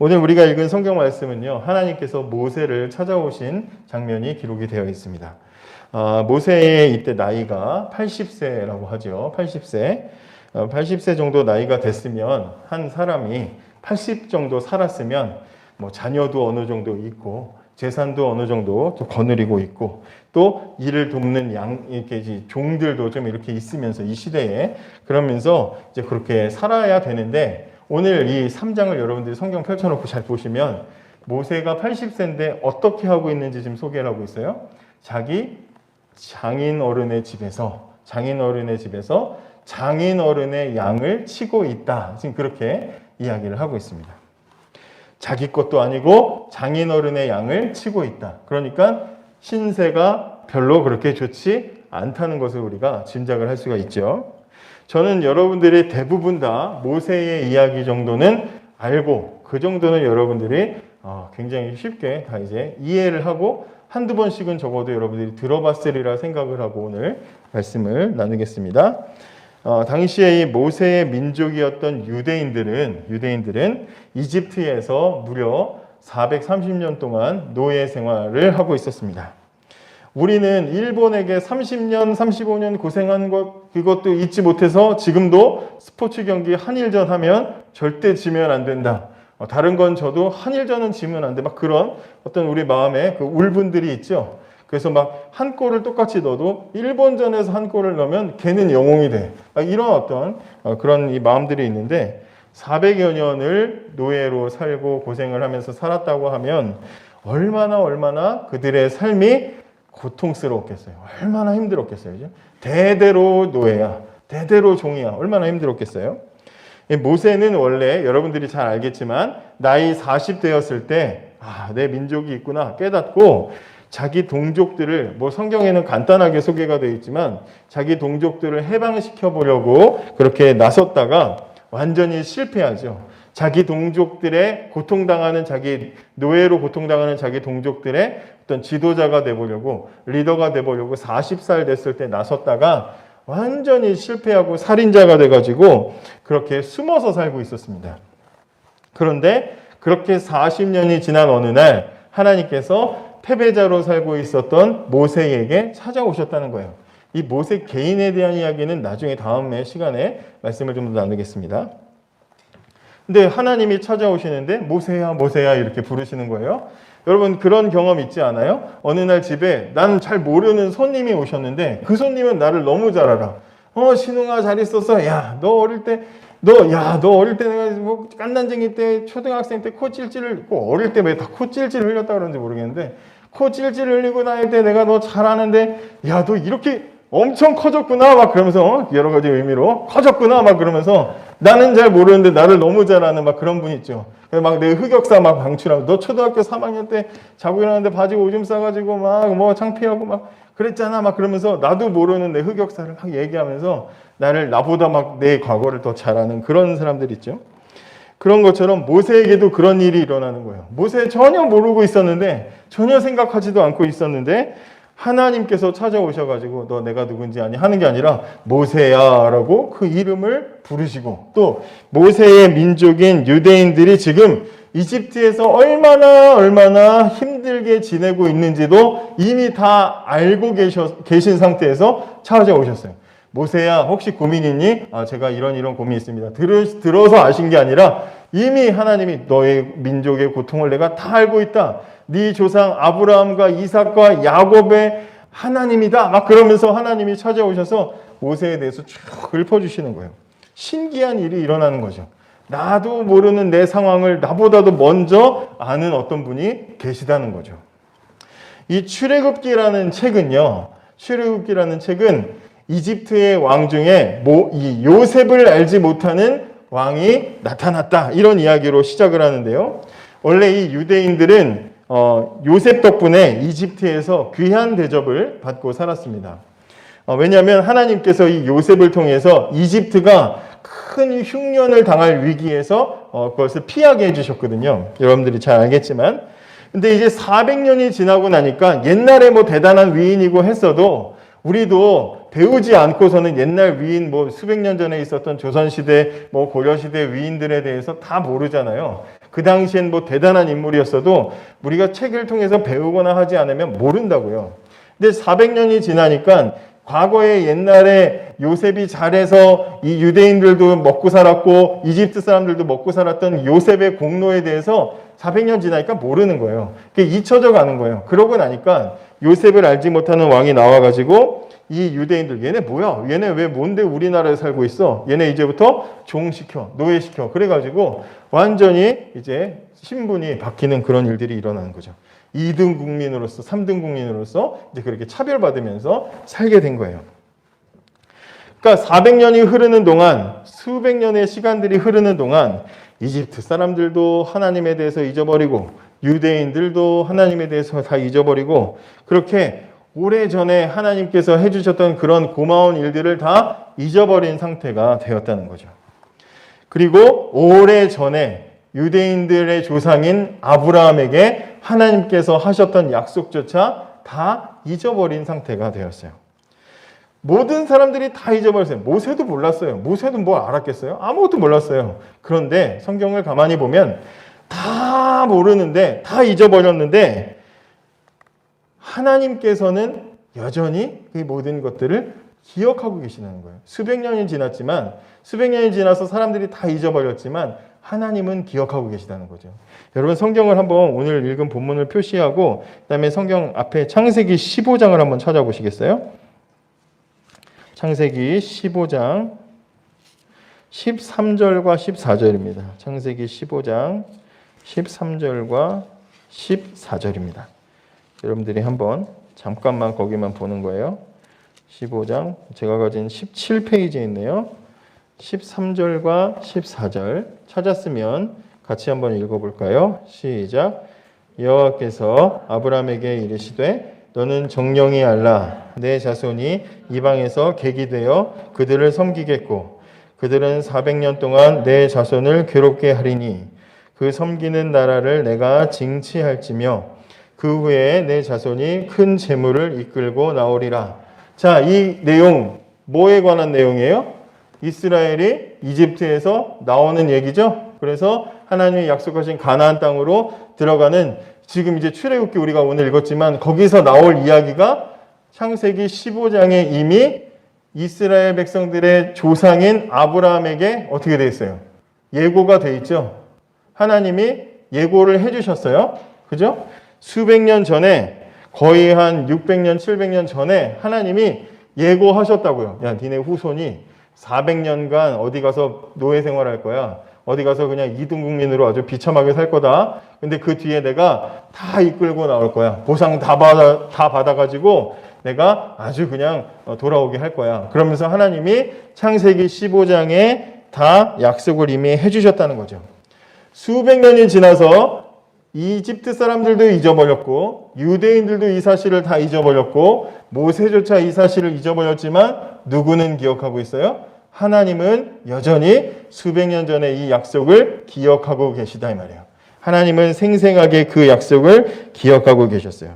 오늘 우리가 읽은 성경 말씀은요, 하나님께서 모세를 찾아오신 장면이 기록이 되어 있습니다. 모세의 이때 나이가 80세라고 하죠. 80세 정도 나이가 됐으면 한 사람이 80 정도 살았으면 뭐 자녀도 어느 정도 있고 재산도 어느 정도 또 거느리고 있고 또 일을 돕는 이렇게 종들도 좀 이렇게 있으면서 이 시대에 그러면서 이제 그렇게 살아야 되는데 오늘 이 3장을 여러분들이 성경 펼쳐놓고 잘 보시면 모세가 80세인데 어떻게 하고 있는지 지금 소개를 하고 있어요. 자기 장인 어른의 집에서 장인 어른의 양을 치고 있다. 지금 그렇게 이야기를 하고 있습니다. 자기 것도 아니고 장인 어른의 양을 치고 있다. 그러니까 신세가 별로 그렇게 좋지 않다는 것을 우리가 짐작을 할 수가 있죠. 저는 여러분들이 대부분 다 모세의 이야기 정도는 알고 그 정도는 여러분들이 굉장히 쉽게 다 이제 이해를 하고 한두 번씩은 적어도 여러분들이 들어봤으리라 생각을 하고 오늘 말씀을 나누겠습니다. 당시에 이 모세의 민족이었던 유대인들은 이집트에서 무려 430년 동안 노예 생활을 하고 있었습니다. 우리는 일본에게 30년, 35년 고생한 것 그것도 잊지 못해서 지금도 스포츠 경기 한일전 하면 절대 지면 안 된다. 다른 건 저도 한일전은 지면 안 돼. 막 그런 어떤 우리 마음에 그 울분들이 있죠. 그래서 막 한 골을 똑같이 넣어도 일본전에서 한 골을 넣으면 걔는 영웅이 돼. 이런 어떤 그런 이 마음들이 있는데 400여 년을 노예로 살고 고생을 하면서 살았다고 하면 얼마나 그들의 삶이 고통스러웠겠어요. 얼마나 힘들었겠어요. 그죠? 대대로 노예야. 대대로 종이야. 얼마나 힘들었겠어요. 모세는 원래 여러분들이 잘 알겠지만 나이 40대였을 때 내 민족이 있구나 깨닫고 자기 동족들을 뭐 성경에는 간단하게 소개가 되어 있지만 자기 동족들을 해방시켜 보려고 그렇게 나섰다가 완전히 실패하죠. 자기 동족들의 고통당하는 노예로 고통당하는 자기 동족들의 어떤 지도자가 되보려고 리더가 되보려고 40살 됐을 때 나섰다가 완전히 실패하고 살인자가 돼가지고 그렇게 숨어서 살고 있었습니다. 그런데 그렇게 40년이 지난 어느 날 하나님께서 패배자로 살고 있었던 모세에게 찾아오셨다는 거예요. 이 모세 개인에 대한 이야기는 나중에 다음에 시간에 말씀을 좀 더 나누겠습니다. 근데 하나님이 찾아오시는데 모세야 이렇게 부르시는 거예요. 여러분 그런 경험 있지 않아요? 어느 날 집에 난 잘 모르는 손님이 오셨는데 그 손님은 나를 너무 잘 알아. 신웅아 잘 있었어. 너 어릴 때 내가 뭐 깐난쟁이 때 초등학생 때 코 찔찔을 꼭 어릴 때 왜 다 코 찔찔 흘렸다 그러는지 모르겠는데 코 찔찔 흘리고 다닐 때 내가 너 잘 아는데 너 이렇게 엄청 커졌구나 막 그러면서 여러 가지 의미로 커졌구나 막 그러면서 나는 잘 모르는데 나를 너무 잘 아는 막 그런 분 있죠. 막 내 흑역사 막 방출하고 너 초등학교 3학년 때 자고 일어났는데 바지 오줌 싸가지고 막 뭐 창피하고 막 그랬잖아 막 그러면서 나도 모르는 내 흑역사를 막 얘기하면서 나보다 막 내 과거를 더 잘 아는 그런 사람들 있죠. 그런 것처럼 모세에게도 그런 일이 일어나는 거예요. 모세 전혀 모르고 있었는데 전혀 생각하지도 않고 있었는데 하나님께서 찾아오셔가지고 너 내가 누군지 아니 하는 게 아니라 모세야라고 그 이름을 부르시고 또 모세의 민족인 유대인들이 지금 이집트에서 얼마나 힘들게 지내고 있는지도 이미 다 알고 계신 상태에서 찾아오셨어요. 모세야 혹시 고민 있니? 제가 이런 고민이 있습니다. 들어서 아신 게 아니라 이미 하나님이 너의 민족의 고통을 내가 다 알고 있다. 네 조상 아브라함과 이삭과 야곱의 하나님이다. 막 그러면서 하나님이 찾아오셔서 모세에 대해서 쭉 읊어주시는 거예요. 신기한 일이 일어나는 거죠. 나도 모르는 내 상황을 나보다도 먼저 아는 어떤 분이 계시다는 거죠. 이 출애굽기라는 책은 이집트의 왕 중에 이 요셉을 알지 못하는 왕이 나타났다. 이런 이야기로 시작을 하는데요. 원래 이 유대인들은 요셉 덕분에 이집트에서 귀한 대접을 받고 살았습니다. 왜냐하면 하나님께서 이 요셉을 통해서 이집트가 큰 흉년을 당할 위기에서 그것을 피하게 해주셨거든요. 여러분들이 잘 알겠지만. 근데 이제 400년이 지나고 나니까 옛날에 뭐 대단한 위인이고 했어도 우리도 배우지 않고서는 옛날 위인 수백 년 전에 있었던 조선시대 고려시대 위인들에 대해서 다 모르잖아요. 그 당시엔 뭐 대단한 인물이었어도 우리가 책을 통해서 배우거나 하지 않으면 모른다고요. 근데 400년이 지나니까 과거에 옛날에 요셉이 잘해서 이 유대인들도 먹고 살았고 이집트 사람들도 먹고 살았던 요셉의 공로에 대해서 400년 지나니까 모르는 거예요. 그게 잊혀져 가는 거예요. 그러고 나니까 요셉을 알지 못하는 왕이 나와가지고 이 유대인들 얘네 뭐야? 얘네 왜 뭔데 우리나라에 살고 있어? 얘네 이제부터 종시켜, 노예시켜. 그래가지고 완전히 이제 신분이 바뀌는 그런 일들이 일어나는 거죠. 2등 국민으로서 3등 국민으로서 이제 그렇게 차별받으면서 살게 된 거예요. 그러니까 400년이 흐르는 동안 수백 년의 시간들이 흐르는 동안 이집트 사람들도 하나님에 대해서 잊어버리고 유대인들도 하나님에 대해서 다 잊어버리고 그렇게 오래전에 하나님께서 해주셨던 그런 고마운 일들을 다 잊어버린 상태가 되었다는 거죠. 그리고 오래전에 유대인들의 조상인 아브라함에게 하나님께서 하셨던 약속조차 다 잊어버린 상태가 되었어요. 모든 사람들이 다 잊어버렸어요. 모세도 몰랐어요. 모세도 뭘 알았겠어요? 아무것도 몰랐어요. 그런데 성경을 가만히 보면 다 모르는데 다 잊어버렸는데 하나님께서는 여전히 이 모든 것들을 기억하고 계시는 거예요. 수백 년이 지났지만 수백 년이 지나서 사람들이 다 잊어버렸지만 하나님은 기억하고 계시다는 거죠. 여러분 성경을 한번 오늘 읽은 본문을 표시하고 그다음에 성경 앞에 창세기 15장을 한번 찾아보시겠어요? 창세기 15장 13절과 14절입니다. 창세기 15장 13절과 14절입니다. 여러분들이 한번 잠깐만 거기만 보는 거예요. 15장 제가 가진 17페이지에 있네요. 13절과 14절 찾았으면 같이 한번 읽어볼까요? 시작. 여호와께서 아브라함에게 이르시되 너는 정령이 알라. 내 자손이 이방에서 객이 되어 그들을 섬기겠고 그들은 400년 동안 내 자손을 괴롭게 하리니 그 섬기는 나라를 내가 징치할지며 그 후에 내 자손이 큰 재물을 이끌고 나오리라. 자, 이 내용 뭐에 관한 내용이에요? 이스라엘이 이집트에서 나오는 얘기죠. 그래서 하나님이 약속하신 가나안 땅으로 들어가는 지금 이제 출애굽기 우리가 오늘 읽었지만 거기서 나올 이야기가 창세기 15장에 이미 이스라엘 백성들의 조상인 아브라함에게 어떻게 돼 있어요? 예고가 돼 있죠. 하나님이 예고를 해주셨어요. 그죠? 수백 년 전에 거의 한 600년, 700년 전에 하나님이 예고하셨다고요. 야, 니네 후손이 400년간 어디 가서 노예 생활할 거야. 어디 가서 그냥 2등 국민으로 아주 비참하게 살 거다. 근데 그 뒤에 내가 다 이끌고 나올 거야. 보상 다 받아가지고 내가 아주 그냥 돌아오게 할 거야. 그러면서 하나님이 창세기 15장에 다 약속을 이미 해주셨다는 거죠. 수백 년이 지나서 이집트 사람들도 잊어버렸고 유대인들도 이 사실을 다 잊어버렸고 모세조차 이 사실을 잊어버렸지만 누구는 기억하고 있어요? 하나님은 여전히 수백 년 전에 이 약속을 기억하고 계시다 이 말이에요. 하나님은 생생하게 그 약속을 기억하고 계셨어요.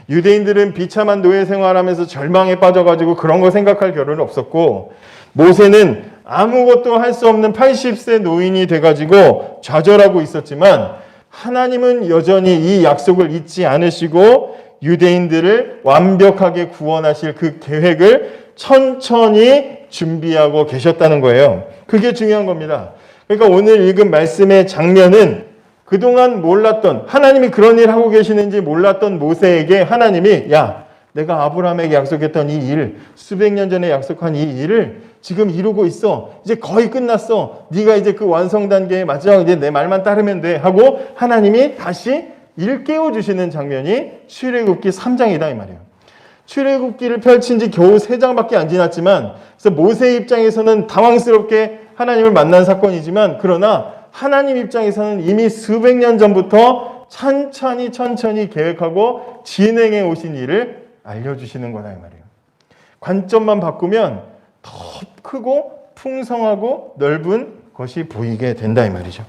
유대인들은 비참한 노예 생활하면서 절망에 빠져가지고 그런 거 생각할 겨를은 없었고 모세는 아무것도 할 수 없는 80세 노인이 돼가지고 좌절하고 있었지만 하나님은 여전히 이 약속을 잊지 않으시고 유대인들을 완벽하게 구원하실 그 계획을 천천히 준비하고 계셨다는 거예요. 그게 중요한 겁니다. 그러니까 오늘 읽은 말씀의 장면은 그동안 몰랐던 하나님이 그런 일 하고 계시는지 몰랐던 모세에게 하나님이 야 내가 아브라함에게 약속했던 이 일 수백 년 전에 약속한 이 일을 지금 이루고 있어. 이제 거의 끝났어. 네가 이제 그 완성 단계에 마지막 이제 내 말만 따르면 돼 하고 하나님이 다시 일깨워 주시는 장면이 출애굽기 3장이다 이 말이에요. 출애굽기를 펼친 지 겨우 3장밖에 안 지났지만 그래서 모세 입장에서는 당황스럽게 하나님을 만난 사건이지만 그러나 하나님 입장에서는 이미 수백 년 전부터 천천히 계획하고 진행해 오신 일을 알려주시는 거다 이 말이에요. 관점만 바꾸면 더 크고 풍성하고 넓은 것이 보이게 된다 이 말이죠.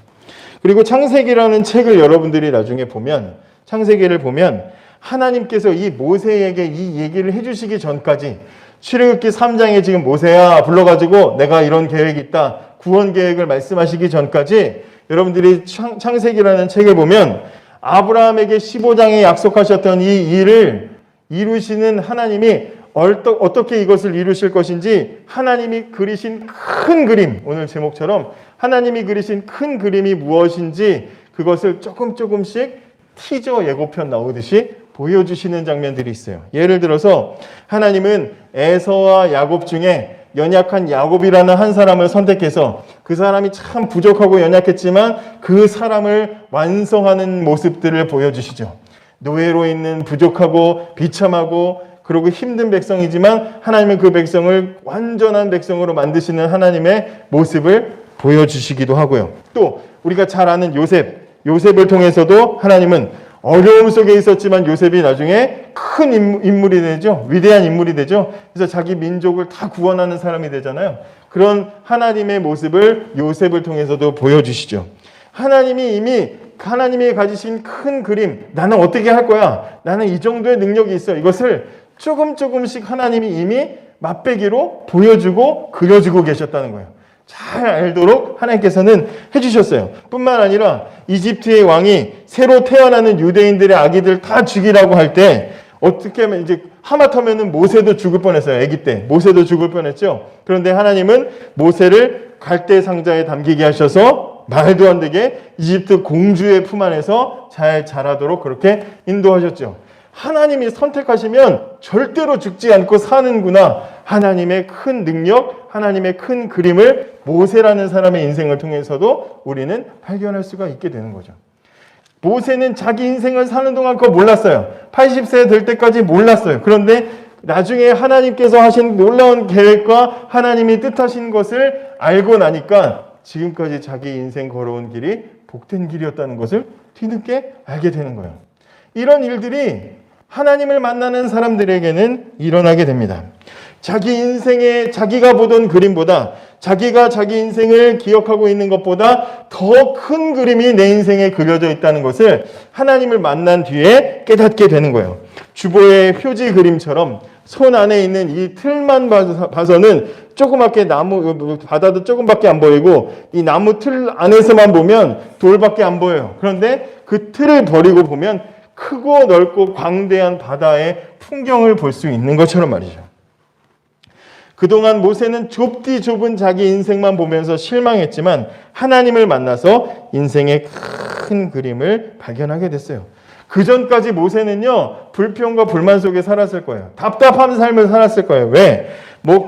그리고 창세기라는 책을 여러분들이 나중에 보면 창세기를 보면 하나님께서 이 모세에게 이 얘기를 해주시기 전까지 출애굽기 3장에 지금 모세야 불러가지고 내가 이런 계획이 있다 구원 계획을 말씀하시기 전까지 여러분들이 창세기라는 책에 보면 아브라함에게 15장에 약속하셨던 이 일을 이루시는 하나님이 어떻게 이것을 이루실 것인지 하나님이 그리신 큰 그림, 오늘 제목처럼 하나님이 그리신 큰 그림이 무엇인지 그것을 조금씩 티저 예고편 나오듯이 보여주시는 장면들이 있어요. 예를 들어서 하나님은 에서와 야곱 중에 연약한 야곱이라는 한 사람을 선택해서 그 사람이 참 부족하고 연약했지만 그 사람을 완성하는 모습들을 보여주시죠. 노예로 있는 부족하고 비참하고 그리고 힘든 백성이지만 하나님은 그 백성을 완전한 백성으로 만드시는 하나님의 모습을 보여주시기도 하고요. 또 우리가 잘 아는 요셉을 통해서도 하나님은 어려움 속에 있었지만 요셉이 나중에 큰 인물이 되죠. 위대한 인물이 되죠. 그래서 자기 민족을 다 구원하는 사람이 되잖아요. 그런 하나님의 모습을 요셉을 통해서도 보여주시죠. 하나님이 가지신 큰 그림, 나는 어떻게 할 거야? 나는 이 정도의 능력이 있어. 이것을 조금씩 하나님이 이미 맛배기로 보여주고 그려주고 계셨다는 거예요. 잘 알도록 하나님께서는 해주셨어요. 뿐만 아니라 이집트의 왕이 새로 태어나는 유대인들의 아기들 다 죽이라고 할 때 어떻게 하면 이제 하마터면은 모세도 죽을 뻔했어요. 아기 때 모세도 죽을 뻔했죠. 그런데 하나님은 모세를 갈대 상자에 담기게 하셔서 말도 안 되게 이집트 공주의 품 안에서 잘 자라도록 그렇게 인도하셨죠. 하나님이 선택하시면 절대로 죽지 않고 사는구나. 하나님의 큰 능력, 하나님의 큰 그림을 모세라는 사람의 인생을 통해서도 우리는 발견할 수가 있게 되는 거죠. 모세는 자기 인생을 사는 동안 그거 몰랐어요. 80세 될 때까지 몰랐어요. 그런데 나중에 하나님께서 하신 놀라운 계획과 하나님이 뜻하신 것을 알고 나니까 지금까지 자기 인생 걸어온 길이 복된 길이었다는 것을 뒤늦게 알게 되는 거예요. 이런 일들이 하나님을 만나는 사람들에게는 일어나게 됩니다. 자기 인생에 자기가 보던 그림보다 자기가 자기 인생을 기억하고 있는 것보다 더 큰 그림이 내 인생에 그려져 있다는 것을 하나님을 만난 뒤에 깨닫게 되는 거예요. 주보의 표지 그림처럼 손 안에 있는 이 틀만 봐서는 조그맣게 나무 바다도 조금밖에 안 보이고 이 나무 틀 안에서만 보면 돌밖에 안 보여요. 그런데 그 틀을 버리고 보면 크고 넓고 광대한 바다의 풍경을 볼 수 있는 것처럼 말이죠. 그동안 모세는 좁은 자기 인생만 보면서 실망했지만 하나님을 만나서 인생의 큰 그림을 발견하게 됐어요. 그 전까지 모세는요, 불평과 불만 속에 살았을 거예요. 답답한 삶을 살았을 거예요. 왜?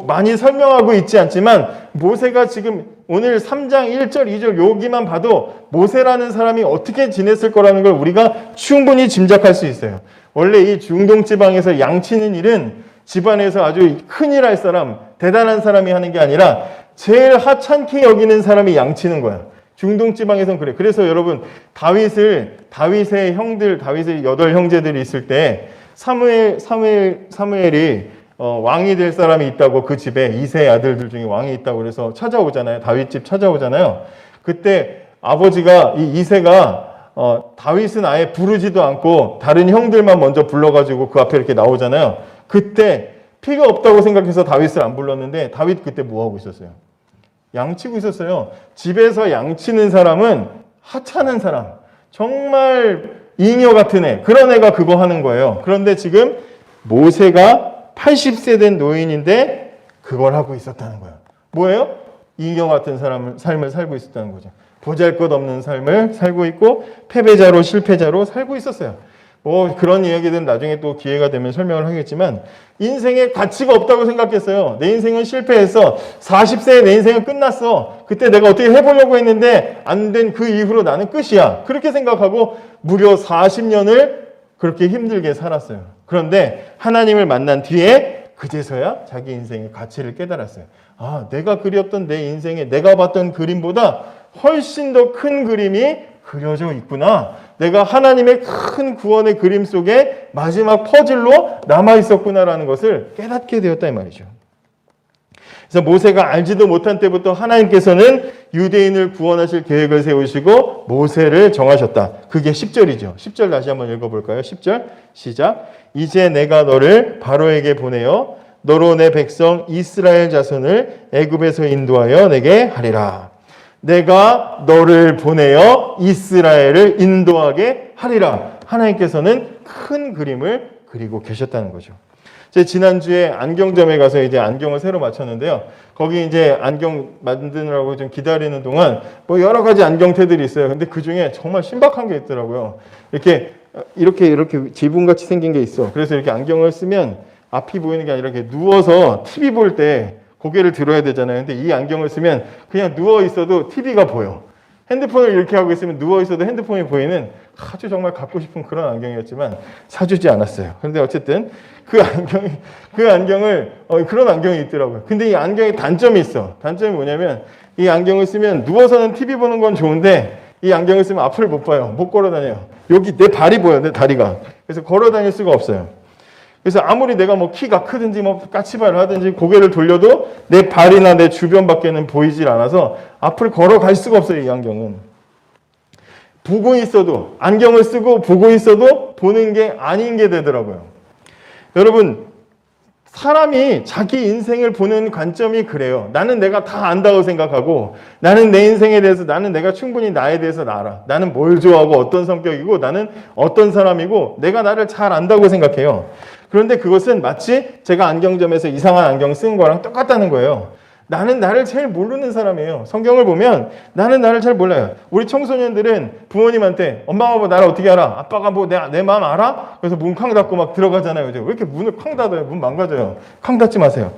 많이 설명하고 있지 않지만 모세가 지금 오늘 3장 1절, 2절 여기만 봐도 모세라는 사람이 어떻게 지냈을 거라는 걸 우리가 충분히 짐작할 수 있어요. 원래 이 중동 지방에서 양치는 일은 집안에서 아주 큰일 할 사람, 대단한 사람이 하는 게 아니라 제일 하찮게 여기는 사람이 양치는 거야. 중동 지방에선 그래. 그래서 여러분 다윗의 8 형제들이 있을 때 사무엘이 왕이 될 사람이 있다고 그 집에 2세 아들들 중에 왕이 있다고 그래서 찾아오잖아요. 다윗 집 찾아오잖아요. 그때 아버지가 이 2세가 다윗은 아예 부르지도 않고 다른 형들만 먼저 불러가지고 그 앞에 이렇게 나오잖아요. 그때 피가 없다고 생각해서 다윗을 안 불렀는데 다윗 그때 뭐 하고 있었어요? 양치고 있었어요. 집에서 양치는 사람은 하찮은 사람, 정말 잉여 같은 애, 그런 애가 그거 하는 거예요. 그런데 지금 모세가 80세 된 노인인데 그걸 하고 있었다는 거예요. 뭐예요? 잉여 같은 삶을 살고 있었다는 거죠. 보잘것없는 삶을 살고 있고 패배자로 실패자로 살고 있었어요. 그런 이야기들은 나중에 또 기회가 되면 설명을 하겠지만 인생에 가치가 없다고 생각했어요. 내 인생은 실패했어. 40세에 내 인생은 끝났어. 그때 내가 어떻게 해보려고 했는데 안 된 그 이후로 나는 끝이야. 그렇게 생각하고 무려 40년을 그렇게 힘들게 살았어요. 그런데 하나님을 만난 뒤에 그제서야 자기 인생의 가치를 깨달았어요. 내가 그렸던 내 인생에 내가 봤던 그림보다 훨씬 더 큰 그림이 그려져 있구나. 내가 하나님의 큰 구원의 그림 속에 마지막 퍼즐로 남아 있었구나라는 것을 깨닫게 되었다 이 말이죠. 그래서 모세가 알지도 못한 때부터 하나님께서는 유대인을 구원하실 계획을 세우시고 모세를 정하셨다. 그게 10절이죠. 10절 다시 한번 읽어볼까요? 10절 시작. 이제 내가 너를 바로에게 보내어 너로 내 백성 이스라엘 자손을 애굽에서 인도하여 내게 하리라. 내가 너를 보내어 이스라엘을 인도하게 하리라. 하나님께서는 큰 그림을 그리고 계셨다는 거죠. 제 지난주에 안경점에 가서 이제 안경을 새로 맞췄는데요. 거기 이제 안경 만드느라고 좀 기다리는 동안 뭐 여러 가지 안경테들이 있어요. 근데 그 중에 정말 신박한 게 있더라고요. 이렇게 지붕같이 생긴 게 있어. 그래서 이렇게 안경을 쓰면 앞이 보이는 게 아니라 이렇게 누워서 TV 볼 때 고개를 들어야 되잖아요. 근데 이 안경을 쓰면 그냥 누워 있어도 TV가 보여. 핸드폰을 이렇게 하고 있으면 누워 있어도 핸드폰이 보이는 아주 정말 갖고 싶은 그런 안경이었지만 사주지 않았어요. 그런데 어쨌든 그런 안경이 있더라고요. 근데 이 안경에 단점이 있어. 단점이 뭐냐면 이 안경을 쓰면 누워서는 TV 보는 건 좋은데 이 안경을 쓰면 앞을 못 봐요. 못 걸어 다녀요. 여기 내 발이 보여, 내 다리가. 그래서 걸어 다닐 수가 없어요. 그래서 아무리 내가 뭐 키가 크든지 뭐 까치발을 하든지 고개를 돌려도 내 발이나 내 주변밖에는 보이질 않아서 앞을 걸어갈 수가 없어요, 이 안경은. 보고 있어도, 안경을 쓰고 보고 있어도 보는 게 아닌 게 되더라고요. 여러분, 사람이 자기 인생을 보는 관점이 그래요. 나는 내가 다 안다고 생각하고, 나는 내 인생에 대해서, 나는 내가 충분히 나에 대해서 알아. 나는 뭘 좋아하고 어떤 성격이고, 나는 어떤 사람이고, 내가 나를 잘 안다고 생각해요. 그런데 그것은 마치 제가 안경점에서 이상한 안경 쓴 거랑 똑같다는 거예요. 나는 나를 제일 모르는 사람이에요. 성경을 보면 나는 나를 잘 몰라요. 우리 청소년들은 부모님한테 엄마가 뭐 나를 어떻게 알아? 아빠가 뭐 내 마음 알아? 그래서 문 쾅 닫고 막 들어가잖아요. 왜 이렇게 문을 쾅 닫아요? 문 망가져요. 쾅 닫지 마세요.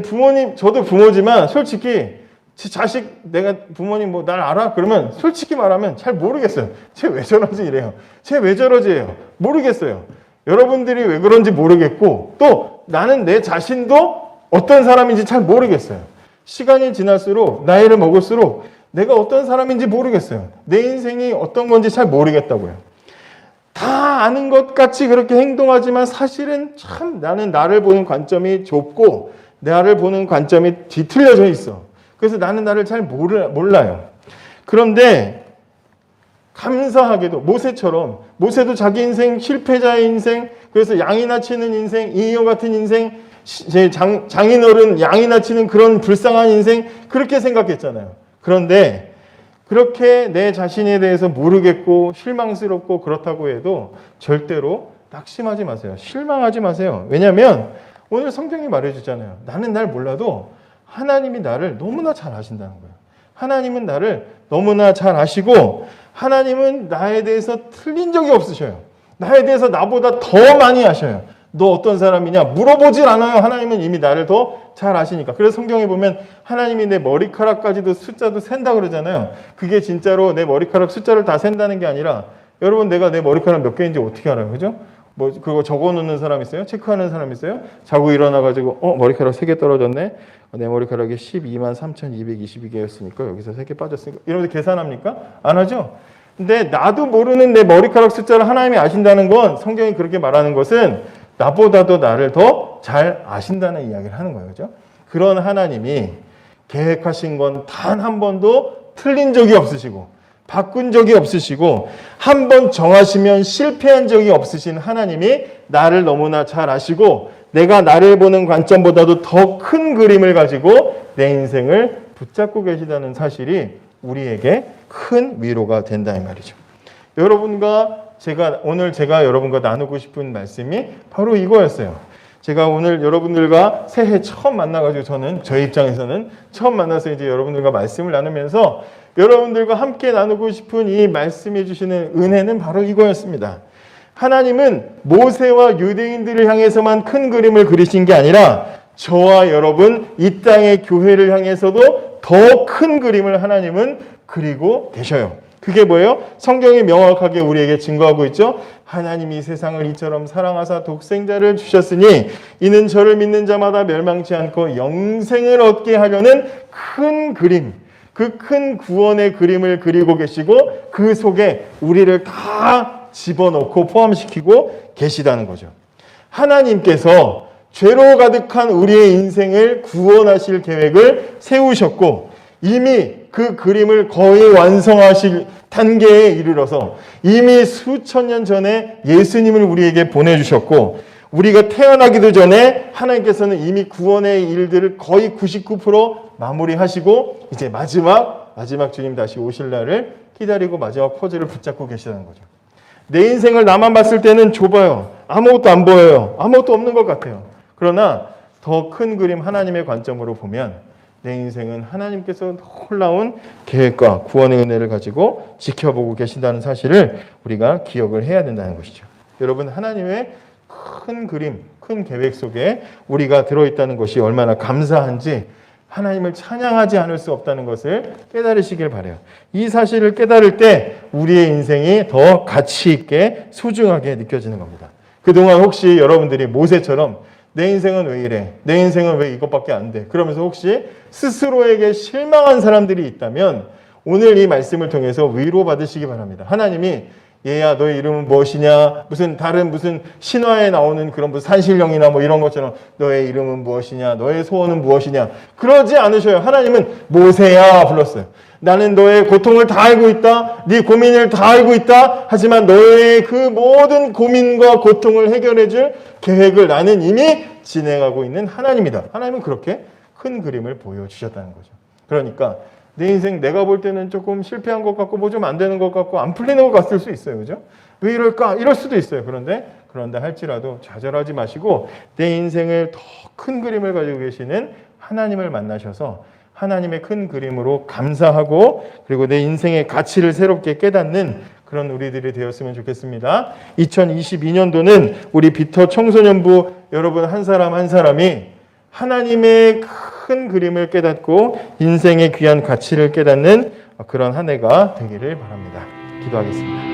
부모님, 저도 부모지만 솔직히 제 자식, 내가 부모님 뭐 날 알아? 그러면 솔직히 말하면 잘 모르겠어요. 쟤 왜 저러지 이래요. 쟤 왜 저러지예요. 모르겠어요. 여러분들이 왜 그런지 모르겠고 또 나는 내 자신도 어떤 사람인지 잘 모르겠어요. 시간이 지날수록 나이를 먹을수록 내가 어떤 사람인지 모르겠어요. 내 인생이 어떤 건지 잘 모르겠다고요. 다 아는 것 같이 그렇게 행동하지만 사실은 참 나는 나를 보는 관점이 좁고 나를 보는 관점이 뒤틀려져 있어. 그래서 나는 나를 잘 몰라요. 그런데 감사하게도 모세처럼 모세도 자기 인생 실패자의 인생, 그래서 양이나 치는 인생, 이어 같은 인생, 장인어른 양이나 치는 그런 불쌍한 인생, 그렇게 생각했잖아요. 그런데 그렇게 내 자신에 대해서 모르겠고 실망스럽고 그렇다고 해도 절대로 낙심하지 마세요. 실망하지 마세요. 왜냐하면 오늘 성경이 말해주잖아요. 나는 날 몰라도 하나님이 나를 너무나 잘 아신다는 거예요. 하나님은 나를 너무나 잘 아시고 하나님은 나에 대해서 틀린 적이 없으셔요. 나에 대해서 나보다 더 많이 아셔요. 너 어떤 사람이냐 물어보질 않아요. 하나님은 이미 나를 더 잘 아시니까. 그래서 성경에 보면 하나님이 내 머리카락까지도 숫자도 센다 그러잖아요. 그게 진짜로 내 머리카락 숫자를 다 센다는 게 아니라 여러분 내가 내 머리카락 몇 개인지 어떻게 알아요? 그죠? 뭐 그거 적어놓는 사람 있어요? 체크하는 사람 있어요? 자고 일어나가지고 머리카락 3개 떨어졌네? 내 머리카락이 123,222개였으니까 여기서 3개 빠졌으니까 이러면서 계산합니까? 안 하죠? 근데 나도 모르는 내 머리카락 숫자를 하나님이 아신다는 건 성경이 그렇게 말하는 것은 나보다도 나를 더 잘 아신다는 이야기를 하는 거예요. 그죠? 그런 하나님이 계획하신 건 단 한 번도 틀린 적이 없으시고 바꾼 적이 없으시고 한 번 정하시면 실패한 적이 없으신 하나님이 나를 너무나 잘 아시고 내가 나를 보는 관점보다도 더 큰 그림을 가지고 내 인생을 붙잡고 계시다는 사실이 우리에게 큰 위로가 된다 이 말이죠. 오늘 제가 여러분과 나누고 싶은 말씀이 바로 이거였어요. 제가 오늘 여러분들과 새해 처음 만나가지고 저희 입장에서는 처음 만나서 이제 여러분들과 말씀을 나누면서 여러분들과 함께 나누고 싶은 이 말씀해 주시는 은혜는 바로 이거였습니다. 하나님은 모세와 유대인들을 향해서만 큰 그림을 그리신 게 아니라 저와 여러분 이 땅의 교회를 향해서도 더 큰 그림을 하나님은 그리고 계셔요. 그게 뭐예요? 성경이 명확하게 우리에게 증거하고 있죠. 하나님이 세상을 이처럼 사랑하사 독생자를 주셨으니 이는 저를 믿는 자마다 멸망치 않고 영생을 얻게 하려는 큰 그림, 그 큰 구원의 그림을 그리고 계시고 그 속에 우리를 다 집어넣고 포함시키고 계시다는 거죠. 하나님께서 죄로 가득한 우리의 인생을 구원하실 계획을 세우셨고 이미 그 그림을 거의 완성하실 단계에 이르러서 이미 수천 년 전에 예수님을 우리에게 보내주셨고 우리가 태어나기도 전에 하나님께서는 이미 구원의 일들을 거의 99% 마무리하시고 이제 마지막 마지막 주님 다시 오실 날을 기다리고 마지막 포즈를 붙잡고 계시다는 거죠. 내 인생을 나만 봤을 때는 좁아요. 아무것도 안 보여요. 아무것도 없는 것 같아요. 그러나 더 큰 그림 하나님의 관점으로 보면 내 인생은 하나님께서 놀라운 계획과 구원의 은혜를 가지고 지켜보고 계신다는 사실을 우리가 기억을 해야 된다는 것이죠. 여러분, 하나님의 큰 그림, 큰 계획 속에 우리가 들어있다는 것이 얼마나 감사한지 하나님을 찬양하지 않을 수 없다는 것을 깨달으시길 바라요. 이 사실을 깨달을 때 우리의 인생이 더 가치 있게 소중하게 느껴지는 겁니다. 그동안 혹시 여러분들이 모세처럼 내 인생은 왜 이래? 내 인생은 왜 이것밖에 안 돼? 그러면서 혹시 스스로에게 실망한 사람들이 있다면 오늘 이 말씀을 통해서 위로받으시기 바랍니다. 하나님이 얘야 너의 이름은 무엇이냐? 무슨 신화에 나오는 그런 무슨 산신령이나 뭐 이런 것처럼 너의 이름은 무엇이냐? 너의 소원은 무엇이냐? 그러지 않으셔요. 하나님은 모세야 불렀어요. 나는 너의 고통을 다 알고 있다. 네 고민을 다 알고 있다. 하지만 너의 그 모든 고민과 고통을 해결해 줄 계획을 나는 이미 진행하고 있는 하나님이다. 하나님은 그렇게 큰 그림을 보여주셨다는 거죠. 그러니까 내 인생 내가 볼 때는 조금 실패한 것 같고 뭐 좀 안 되는 것 같고 안 풀리는 것 같을 수 있어요. 그죠? 왜 이럴까? 이럴 수도 있어요. 그런데 할지라도 좌절하지 마시고 내 인생을 더 큰 그림을 가지고 계시는 하나님을 만나셔서 하나님의 큰 그림으로 감사하고 그리고 내 인생의 가치를 새롭게 깨닫는 그런 우리들이 되었으면 좋겠습니다. 2022년도는 우리 비터 청소년부 여러분 한 사람 한 사람이 하나님의 큰 그림을 깨닫고 인생의 귀한 가치를 깨닫는 그런 한 해가 되기를 바랍니다. 기도하겠습니다.